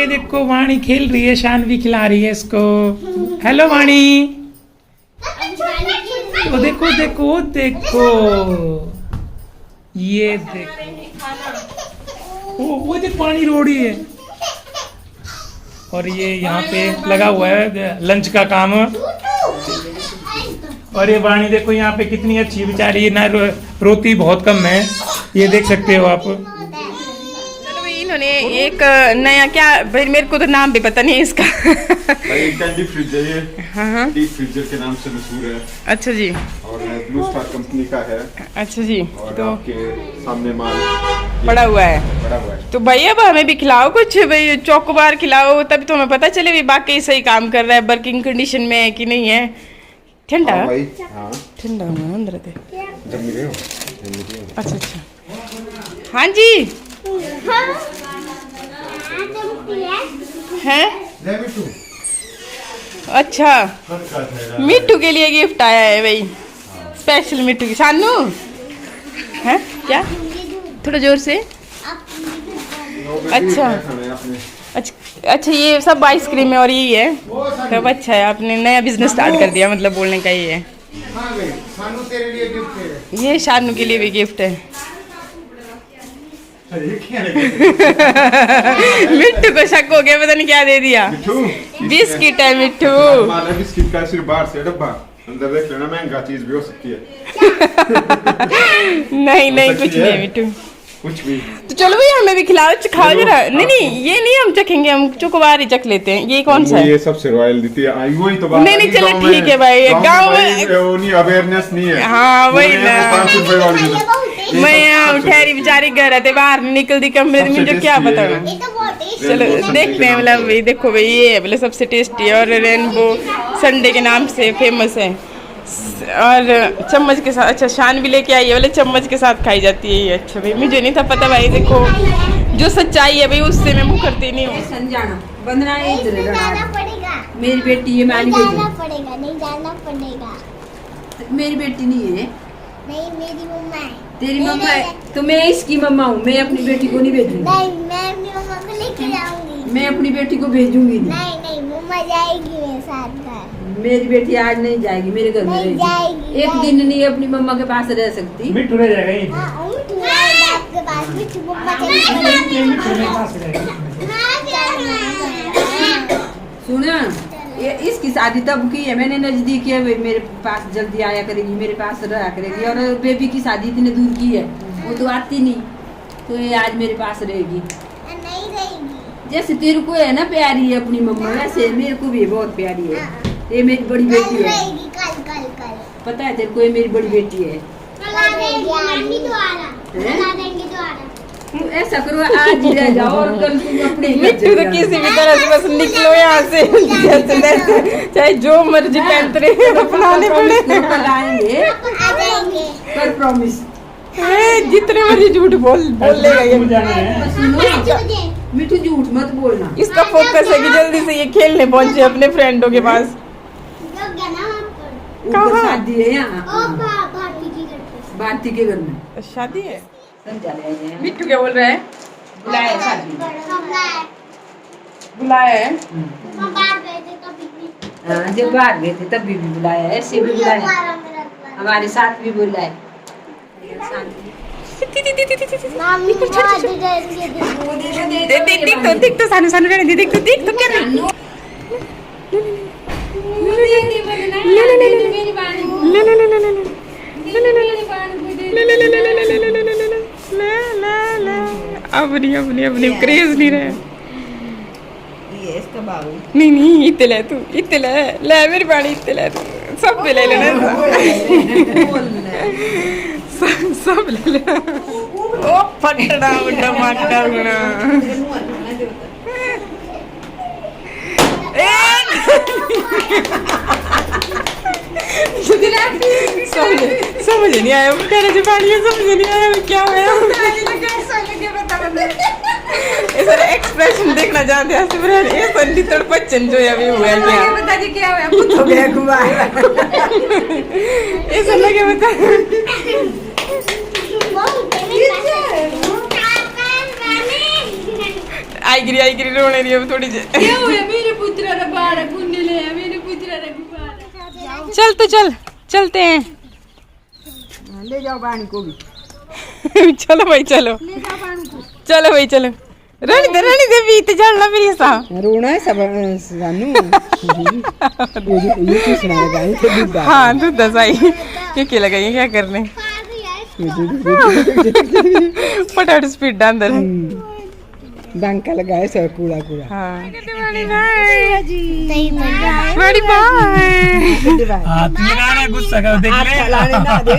ये देखो वाणी खेल रही है, शानवी खिला रही है इसको। हेलो वाणी। वो देखो देखो देखो, ये देखो वो देख पानी रोड़ी है। और ये यहाँ पे लगा हुआ है लंच का काम। और ये वाणी देखो यहाँ पे कितनी अच्छी बेचारी ना, रोती बहुत कम है, ये देख सकते हो आप। चलो भाई, इन्होंने एक नया क्या भाई, मेरे को तो नाम भी पता नहीं है इसका। भाई कैंडी फ्रिज है ये। हाँ डीप फ्रीजर के नाम से मशहूर है। अच्छा जी। और ब्लू स्टार कंपनी का है। अच्छा जी। और तो आपके सामने माल पड़ा हुआ है। पड़ा हुआ है। तो भाई अब हमें भी खिलाओ कुछ भाई, चोकोबार खिलाओ, तभी तो हमें पता चले भी बाकी सही काम कर रहा है, वर्किंग कंडीशन में है कि नहीं है। ठंडा हाँ भाई, हाँ ठंडा हुआ अंदर थे। जम रहे हो, जम रहे हो। अच्छा अच्छा, हाँ जी हैं। अच्छा, मिट्टू के लिए गिफ्ट आया है भाई, स्पेशल मिट्टू की। शानू है क्या, थोड़ा जोर से। अच्छा अच्छा, ये सब आइसक्रीम है और यही है तब। अच्छा है, आपने नया बिजनेस स्टार्ट कर दिया, मतलब बोलने का ये है। शानू तेरे लिए गिफ्ट है। ये शानू के लिए भी गिफ्ट है। मिट्टू को शक हो गया, पता नहीं क्या दे दिया। बिस्किट है मिट्टू। बिस्किट का सिर्फ बाहर से डब्बा, अंदर देख लेना, महंगा चीज भी हो सकती है। नहीं नहीं, कुछ नहीं मिट्टू, कुछ भी। तो चलो भाई हमें भी खिलाओ, खाओ जरा। नहीं नहीं, ये नहीं हम चखेंगे, हम चोकोबार ही चख लेते हैं। ये कौन सा है? ये सबसे रॉयल देती है। वही तो बात। नहीं नहीं, चलो ठीक है भाई, गाँव में वो नहीं, अवेयरनेस नहीं है। हाँ वही ना, 5 रुपए वाली मैं यहाँ ठहरी बेचारी घर रहते, बाहर निकलती कमरे में, मुझे क्या पता ना। चलो देखते हैं, मतलब भाई देखो भाई, ये है बोले सबसे टेस्टी है और रेनबो संडे के नाम से फेमस है। और चम्मच के साथ, अच्छा शान भी लेके आई है बोले चम्मच के साथ खाई जाती है ये। अच्छा भाई, मुझे नहीं था पता भाई। देखो जो सच्चाई है भाई, उससे मैं मुँह करती नहीं हूँ। बंदना मेरी बेटी है, मैं नहीं जाना पड़ेगा, नहीं जाना पड़ेगा। मेरी बेटी नहीं है, नहीं मेरी मम्मा है। तेरी मम्मा है तो मैं इसकी मम्मा हूँ। मैं अपनी बेटी को नहीं भेजूंगी। नहीं, मैं अपनी मम्मा को लेके जाऊंगी। मैं अपनी बेटी को भेजूंगी नहीं। नहीं नहीं, मम्मा जाएगी मेरे साथ घर। मेरी बेटी आज नहीं जाएगी, मेरे घर में नहीं रहेगी। जाएगी, एक दिन नहीं अपनी मम्मा के पास रह सकती। मिट्टू रह जाएगा यहीं पे। हाँ, मिट्टू रहेगा आपके पास। मिट्टू मम्मा चली मिट्टू मेरे पास रहेगा। सुना, ये इसकी शादी तब की है, मैंने नजदीक है, मेरे पास जल्दी आया करेगी, मेरे पास रहा करेगी। और बेबी की शादी इतने दूर की है, वो तो आती नहीं, तो ये आज मेरे पास रहेगी। नहीं रहेगी। जैसे तेरे को है ना प्यारी है अपनी मम्मा, वैसे मेरे को भी बहुत प्यारी है। ये मेरी बड़ी कल बेटी है, रहेगी, कल कल कल। पता है तेरे को, ये मेरी बड़ी बेटी है। कल आएंगे दोबारा, कल आएंगे दोबारा। तुम ऐसा करो, आज ही रह जाओ और कल तुम अपने घर मिट्टू चले तो जाना। किसी भी तरह से बस निकलो यहाँ से, चाहे जो मर्जी पहनते रहे, अपनाने पड़े। कल आएंगे, आ जाएंगे। कर प्रॉमिस। जितने मर्जी झूठ बोल लेगा ये। मिठू झूठ मत बोलना। इसका फोकस है कि जल्दी से ये खेलने पहुंचे अपने फ्रेंडों के पास। ऊपर शादी है यहाँ, भारती की घर पे। भारती के घर में शादी है। समझा ले आए हैं। मिट्टू क्या बोल रहा है? बुलाया शादी, बुलाया है। बाहर गए थे कभी भी। हाँ, जब बाहर गए थे तब भी बुलाया, ऐसे भी बुलाया, हमारे साथ भी बुलाया। मामी को छोड़ दे देख तो सानू सानू रहने दे, देख तो क्या नहीं। अब नहीं क्रेज नहीं रहे। ये इसका बाबू नहीं नहीं, इतने ले तू, इतने ले मेरी बाड़ी, इतने ले तू, सब पे ले लेना, सब ले लेना। ओ फटड़ा उड़ा माटा उड़ा। समझ नहीं आया तेरे जो पानी है, समझ नहीं आया क्या हुआ। ऐसा एक्सप्रेशन देखना चाहते हैं सिमर, ये संदी तड़पचन जो अभी हुआ है क्या बता जी क्या हुआ, खुद हो गया घुमा। ऐसा लगे बता। आई गिरी रोने रही है थोड़ी सी। क्या हुआ मेरे पुत्र रे बाड़ा गुन्ने ले मेरे पुत्र रे गुब्बारा। चल तो चलते हैं। ले जाओ बाणी को भी। चलो भाई चलो। ले जाओ बाणी को। चलो भाई चलो। रानी दे बीत जाना मेरी सा। रोना है सब जानू। ये क्यों सुना रहा है? दूध दा। हाँ दूध दसाई क्या लगाइए क्या करने। फटाफट स्पीड डाल अंदर। डंका लगाए सब कूड़ा कूड़ा। हाँ बड़ी हाथ लगाना गुस्सा कर देख ले। लाने ना दे।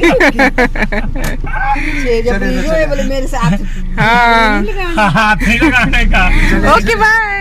जब रोए बोले मेरे साथ। हाँ हाथ नहीं लगाने का। Okay bye.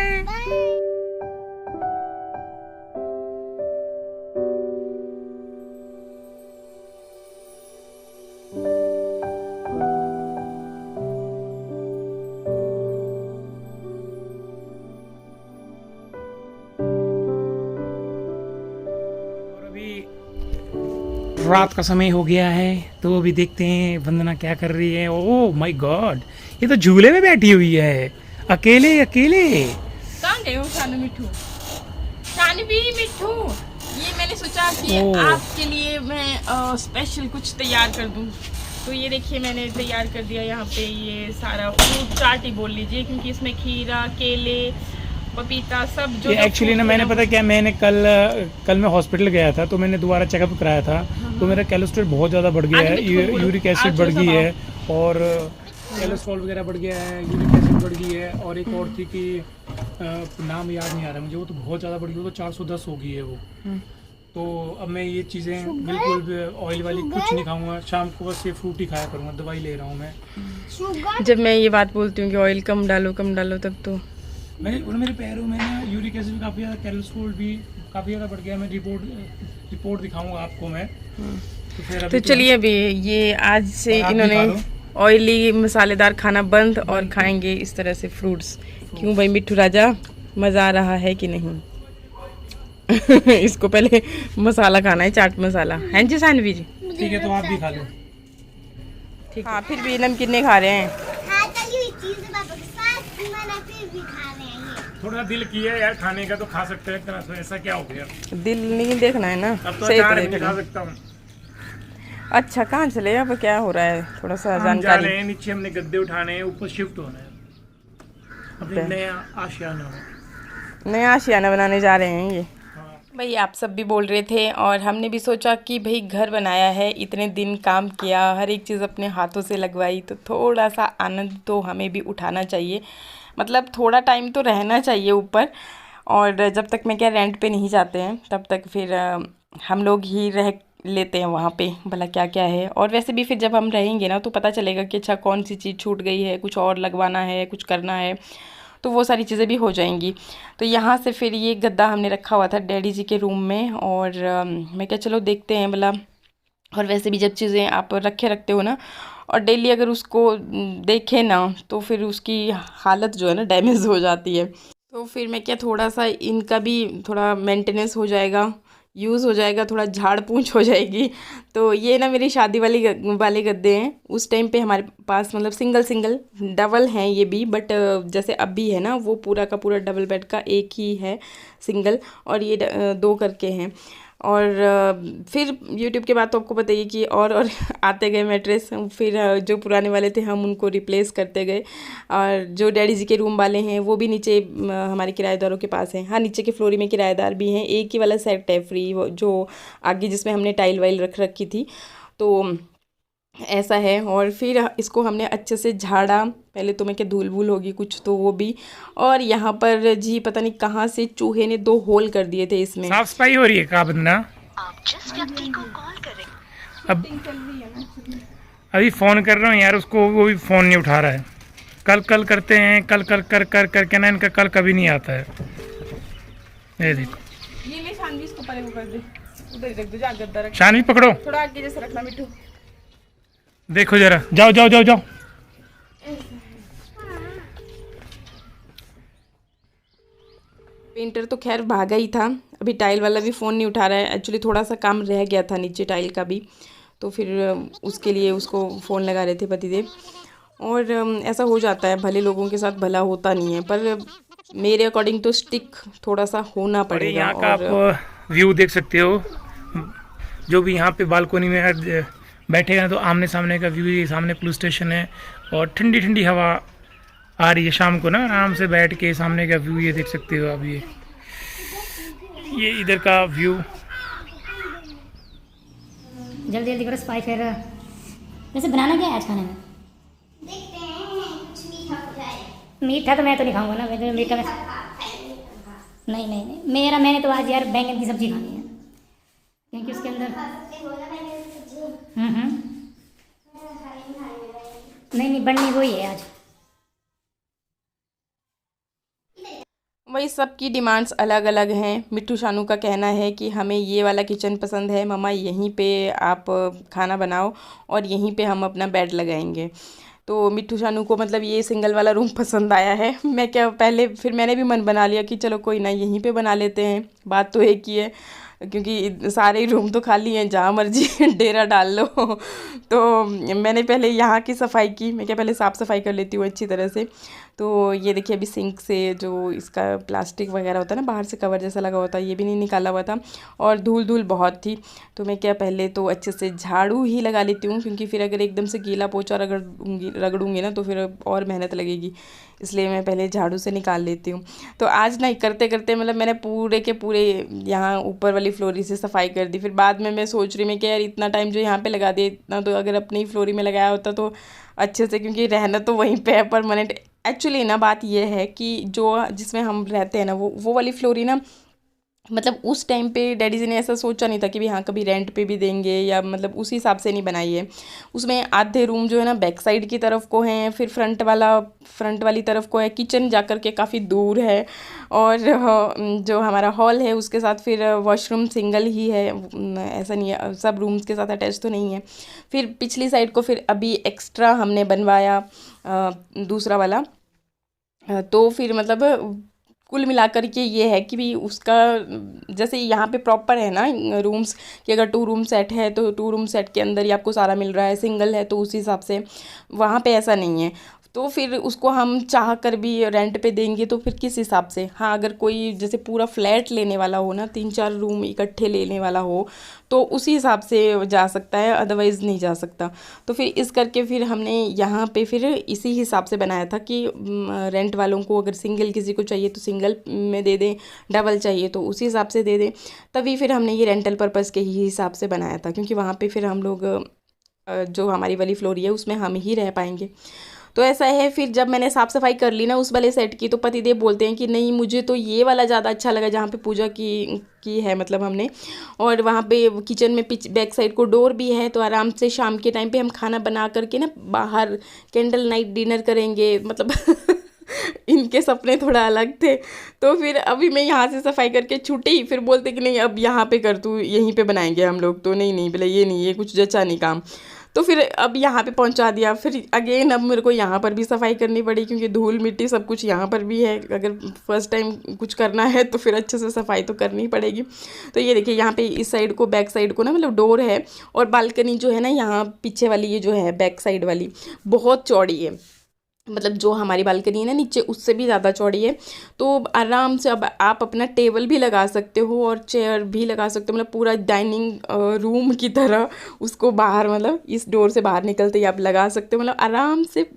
रात का समय हो गया है तो अभी देखते हैं वंदना क्या कर रही है। ओह माय गॉड, ये तो झूले में बैठी हुई है अकेले। कहाँ गए हो मिठू? शानवी मिठू, ये मैंने सोचा कि आपके लिए मैं स्पेशल कुछ तैयार कर दूं। तो ये देखिए मैंने तैयार कर दिया यहाँ पे ये सारा फ्रूट चाट ही बोल लीजिए, क्योंकि इसमें खीरा, केले, पपीता सब जो एक्चुअली ना मैंने पता क्या, मैंने कल मैं हॉस्पिटल गया था तो मैंने दोबारा चेकअप कराया था। तो मेरा कोलेस्ट्रॉल बहुत ज़्यादा बढ़ गया है, यूरिक एसिड बढ़ गई है और कोलेस्ट्रॉल वगैरह बढ़ गया है, यूरिक एसिड बढ़ गई है। और एक और थी कि नाम याद नहीं आ रहा मुझे, वो तो बहुत ज़्यादा बढ़ गई, वो तो 410 हो गई है वो। तो अब मैं ये चीज़ें बिल्कुल ऑयल वाली कुछ नहीं खाऊंगा, शाम को बस ये फ्रूट ही खाया करूँगा। दवाई ले रहा हूँ मैं। जब मैं ये बात बोलती हूँ कि ऑयल कम डालो तब तो मेरे पैरों में ना यूरिक एसिड काफ़ी ज़्यादा, कोलेस्ट्रॉल भी काफ़ी ज़्यादा बढ़ गया। मैं रिपोर्ट दिखाऊंगा आपको मैं। तो फिर तो चलिए अभी ये आज से इन्होंने ऑयली मसालेदार खाना बंद और खाएंगे इस तरह से फ्रूट्स। क्यों भाई मिट्ठू राजा, मज़ा आ रहा है कि नहीं? इसको पहले मसाला खाना है, चाट मसाला है जी सानवी जी। ठीक है तो आप भी खा लो। ठीक। हाँ फिर भी नमकीन नहीं खा रहे हैं। थोड़ा दिल किया यार खाने का तो खा सकते हैं, तो ऐसा क्या हो गया? दिल नहीं देखना है ना, अब तो सही अचार तरह भी का। खा सकता हूँ। अच्छा कहाँ चले, अब क्या हो रहा है थोड़ा सा हम जा जानकारी। रहे हैं, नीचे हमने गद्दे उठाने हैं, ऊपर शिफ्ट होना है, अपने नया आशियाना में। नया आशियाना बनाने जा रहे हैं ये। हाँ। भाई आप सब भी बोल रहे थे और हमने भी सोचा कि भाई घर बनाया है, इतने दिन काम किया, हर एक चीज़ अपने हाथों से लगवाई, तो थोड़ा सा आनंद तो हमें भी उठाना चाहिए। मतलब थोड़ा टाइम तो रहना चाहिए ऊपर। और जब तक मैं क्या रेंट पे नहीं जाते हैं तब तक फिर हम लोग ही रह लेते हैं वहाँ पे, भला क्या क्या है। और वैसे भी फिर जब हम रहेंगे ना तो पता चलेगा कि अच्छा कौन सी चीज़ छूट गई है, कुछ और लगवाना है, कुछ करना है, तो वो सारी चीज़ें भी हो जाएंगी। तो यहाँ से फिर ये गद्दा हमने रखा हुआ था डैडी जी के रूम में, और मैं क्या चलो देखते हैं भला। और वैसे भी जब चीज़ें आप रखते हो ना और डेली अगर उसको देखें ना तो फिर उसकी हालत जो है ना डैमेज हो जाती है। तो फिर मैं क्या थोड़ा सा इनका भी थोड़ा मेंटेनेंस हो जाएगा, यूज़ हो जाएगा, थोड़ा झाड़ पूंछ हो जाएगी। तो ये ना मेरी शादी वाले गद्दे हैं। उस टाइम पे हमारे पास मतलब सिंगल डबल हैं ये भी, बट जैसे अब भी है ना वो पूरा का पूरा डबल बेड का एक ही है सिंगल, और ये 2 करके हैं। और फिर YouTube के बाद तो आपको बताइए कि और आते गए मैट्रेस। फिर जो पुराने वाले थे हम उनको रिप्लेस करते गए। और जो डैडी जी के रूम वाले हैं वो भी नीचे हमारे किराएदारों के पास हैं। हाँ नीचे के फ्लोर में किराएदार भी हैं, एक ही वाला सेट है फ्री, जो आगे जिसमें हमने टाइल वाइल रख रखी थी, तो ऐसा है। और फिर इसको हमने अच्छे से झाड़ा, पहले तो मैं क्या धूल भूल होगी कुछ तो वो भी। और यहाँ पर जी पता नहीं कहाँ से चूहे ने 2 होल कर दिए थे इसमें। साफ सफाई हो रही है का बंदा? आप जिस व्यक्ति को कॉल करें। अब अभी फ़ोन कर रहा हूँ यार उसको, वो भी फ़ोन नहीं उठा रहा है। कल करते हैं, कल कर ना, इनका कल कभी नहीं आता है। ये देखो, ये ले शानवी, इसको परे को कर दे, उधर रख दो, जा गद्दा रख, शानवी पकड़ो, थोड़ा आगे जैसे रखना मिठू। देखो जरा, जाओ। पेंटर तो खैर भागा ही था। अभी टाइल वाला भी फ़ोन नहीं उठा रहा है। एक्चुअली थोड़ा सा काम रह गया था नीचे टाइल का भी, तो फिर उसके लिए उसको फ़ोन लगा रहे थे पतिदेव। और ऐसा हो जाता है, भले लोगों के साथ भला होता नहीं है, पर मेरे अकॉर्डिंग तो स्टिक थोड़ा सा होना पड़ेगा। यहाँ का आप व्यू देख सकते हो, जो भी यहाँ पे बालकोनी में बैठेगा तो आमने सामने का व्यू, ये सामने पुलिस स्टेशन है और ठंडी ठंडी हवा आ रही है शाम को ना, आराम से बैठ के सामने का व्यू ये देख सकते हो आप। ये इधर का व्यू। जल्दी जल्दी करो सफाई। फिर वैसे बनाना क्या है आज खाने में? देखते हैं कुछ मीठा हो जाए। मीठा तो मैं तो नहीं खाऊंगा ना, मैं मीठा में नहीं नहीं नहीं मैंने तो आज यार बैंगन की सब्जी खानी है, क्योंकि उसके अंदर नहीं बननी वही है आज। वही सबकी डिमांड्स अलग अलग हैं। मिट्टू शानू का कहना है कि हमें ये वाला किचन पसंद है, मम्मा यहीं पे आप खाना बनाओ और यहीं पे हम अपना बेड लगाएंगे। तो मिट्टू शानू को मतलब ये सिंगल वाला रूम पसंद आया है। मैं क्या पहले फिर मैंने भी मन बना लिया कि चलो कोई ना यहीं पे बना लेते हैं। बात तो एक ही है, क्योंकि सारे रूम तो खाली हैं, जहाँ मर्जी डेरा डाल लो। तो मैंने पहले यहाँ की सफाई की, मैं क्या पहले साफ़ सफाई कर लेती हूँ अच्छी तरह से। तो ये देखिए अभी सिंक से जो इसका प्लास्टिक वगैरह होता है ना, बाहर से कवर जैसा लगा होता है, ये भी नहीं निकाला हुआ था और धूल धूल बहुत थी। तो मैं क्या पहले तो अच्छे से झाड़ू ही लगा लेती हूँ, क्योंकि फिर अगर एकदम से गीला पोछा रगड़ूंगी ना तो फिर और मेहनत लगेगी, इसलिए मैं पहले झाड़ू से निकाल लेती हूँ। तो आज ना करते करते मतलब मैंने पूरे के पूरे यहाँ ऊपर वाली फ्लोरी से सफाई कर दी। फिर बाद में मैं सोच रही मैं कि यार इतना टाइम जो यहाँ पे लगा दिया, इतना तो अगर अपनी फ्लोरी में लगाया होता तो अच्छे से, क्योंकि रहना तो वहीं पे है परमानेंट। एक्चुअली ना बात ये है कि जो जिसमें हम रहते हैं ना वो वाली फ्लोरी ना, मतलब उस टाइम पे डैडी जी ने ऐसा सोचा नहीं था कि भी हाँ कभी रेंट पे भी देंगे, या मतलब उस हिसाब से नहीं बनाई है। उसमें आधे रूम जो है ना बैक साइड की तरफ को हैं, फिर फ्रंट वाली तरफ को है, किचन जाकर के काफ़ी दूर है, और जो हमारा हॉल है उसके साथ फिर वॉशरूम सिंगल ही है, ऐसा नहीं है सब रूम्स के साथ अटैच तो नहीं है। फिर पिछली साइड को फिर अभी एक्स्ट्रा हमने बनवाया दूसरा वाला। तो फिर मतलब कुल मिलाकर के ये है कि भी उसका जैसे यहाँ पे प्रॉपर है ना रूम्स, कि अगर 2 रूम सेट है तो 2 रूम सेट के अंदर ही आपको सारा मिल रहा है, सिंगल है तो उस हिसाब से। वहाँ पे ऐसा नहीं है, तो फिर उसको हम चाह कर भी रेंट पे देंगे तो फिर किस हिसाब से। हाँ अगर कोई जैसे पूरा फ्लैट लेने वाला हो ना, 3-4 रूम इकट्ठे लेने वाला हो तो उसी हिसाब से जा सकता है, अदरवाइज़ नहीं जा सकता। तो फिर इस करके फिर हमने यहाँ पे फिर इसी हिसाब से बनाया था कि रेंट वालों को अगर सिंगल किसी को चाहिए तो सिंगल में दे दें, डबल चाहिए तो उसी हिसाब से दे दें। तभी फिर हमने ये रेंटल पर्पज़ के ही हिसाब से बनाया था, क्योंकि वहाँ पर फिर हम लोग जो हमारी वाली फ्लोरी है उसमें हम ही रह पाएंगे। तो ऐसा है। फिर जब मैंने साफ़ सफाई कर ली ना उस वाले सेट की, तो पतिदेव बोलते हैं कि नहीं मुझे तो ये वाला ज़्यादा अच्छा लगा जहाँ पे पूजा की है मतलब हमने, और वहाँ पे किचन में बैक साइड को डोर भी है, तो आराम से शाम के टाइम पे हम खाना बना करके ना बाहर कैंडल नाइट डिनर करेंगे मतलब इनके सपने थोड़ा अलग थे। तो फिर अभी मैं यहाँ से सफाई करके छूटी, फिर बोलते कि नहीं अब यहाँ पे कर तू, यहीं पे बनाएंगे हम लोग। तो नहीं बोले ये नहीं, ये कुछ जचा नहीं काम। तो फिर अब यहाँ पे पहुँचा दिया। फिर अगेन अब मेरे को यहाँ पर भी सफाई करनी पड़ी, क्योंकि धूल मिट्टी सब कुछ यहाँ पर भी है। अगर फर्स्ट टाइम कुछ करना है तो फिर अच्छे से सफाई तो करनी पड़ेगी। तो ये देखिए यहाँ पे इस साइड को बैक साइड को ना मतलब डोर है, और बालकनी जो है ना यहाँ पीछे वाली ये जो है बैक साइड वाली बहुत चौड़ी है, मतलब जो हमारी बालकनी है ना नीचे उससे भी ज़्यादा चौड़ी है। तो आराम से अब आप अपना टेबल भी लगा सकते हो और चेयर भी लगा सकते हो, मतलब पूरा डाइनिंग रूम की तरह उसको बाहर मतलब इस डोर से बाहर निकलते ही आप लगा सकते हो, मतलब आराम से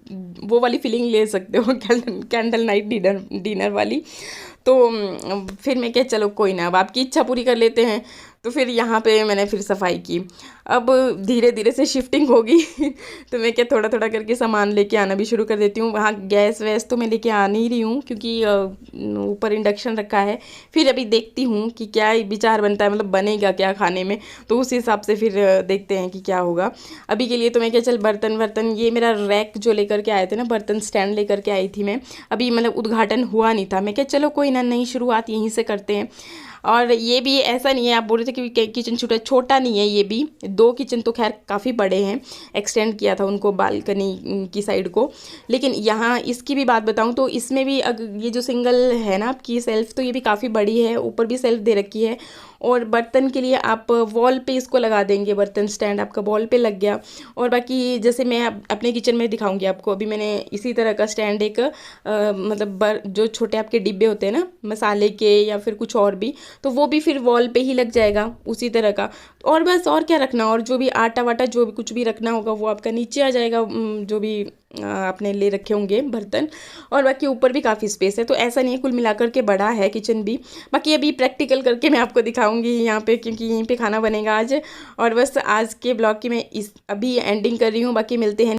वो वाली फीलिंग ले सकते हो कैंडल नाइट डिनर वाली। तो फिर मैं क्या चलो कोई ना, अब आपकी इच्छा पूरी कर लेते हैं। तो फिर यहाँ पे मैंने फिर सफाई की। अब धीरे धीरे से शिफ्टिंग होगी तो मैं क्या थोड़ा थोड़ा करके सामान लेके आना भी शुरू कर देती हूँ। वहाँ गैस वैस तो मैं लेके आ नहीं रही हूँ, क्योंकि ऊपर इंडक्शन रखा है। फिर अभी देखती हूँ कि क्या विचार बनता है, मतलब बनेगा क्या खाने में, तो उस हिसाब से फिर देखते हैं कि क्या होगा। अभी के लिए तो मैं क्या चल बर्तन ये मेरा रैक जो लेकर के आए थे ना, बर्तन स्टैंड लेकर के आई थी मैं, अभी मतलब उद्घाटन हुआ नहीं था। मैं क्या चलो कोई ना, नई शुरुआत यहीं से करते हैं। और ये भी ऐसा नहीं है, आप बोल रहे थे कि किचन छोटा नहीं है, ये भी 2 किचन तो खैर काफ़ी बड़े हैं, एक्सटेंड किया था उनको बालकनी की साइड को। लेकिन यहाँ इसकी भी बात बताऊँ तो इसमें भी ये जो सिंगल है ना आपकी सेल्फ, तो ये भी काफ़ी बड़ी है, ऊपर भी सेल्फ दे रखी है और बर्तन के लिए आप वॉल पे इसको लगा देंगे, बर्तन स्टैंड आपका वॉल पे लग गया। और बाकी जैसे मैं अपने किचन में दिखाऊंगी आपको, अभी मैंने इसी तरह का स्टैंड एक मतलब जो छोटे आपके डिब्बे होते हैं ना मसाले के या फिर कुछ और भी, तो वो भी फिर वॉल पे ही लग जाएगा उसी तरह का। और बस और क्या रखना, और जो भी आटा वाटा जो भी कुछ भी रखना होगा वो आपका नीचे आ जाएगा, जो भी आपने ले रखे होंगे बर्तन। और बाकी ऊपर भी काफ़ी स्पेस है, तो ऐसा नहीं है, कुल मिलाकर के बड़ा है किचन भी। बाकी अभी प्रैक्टिकल करके मैं आपको दिखाऊंगी यहाँ पे, क्योंकि यहीं पे खाना बनेगा आज। और बस आज के ब्लॉग की मैं अभी एंडिंग कर रही हूँ, बाकी मिलते हैं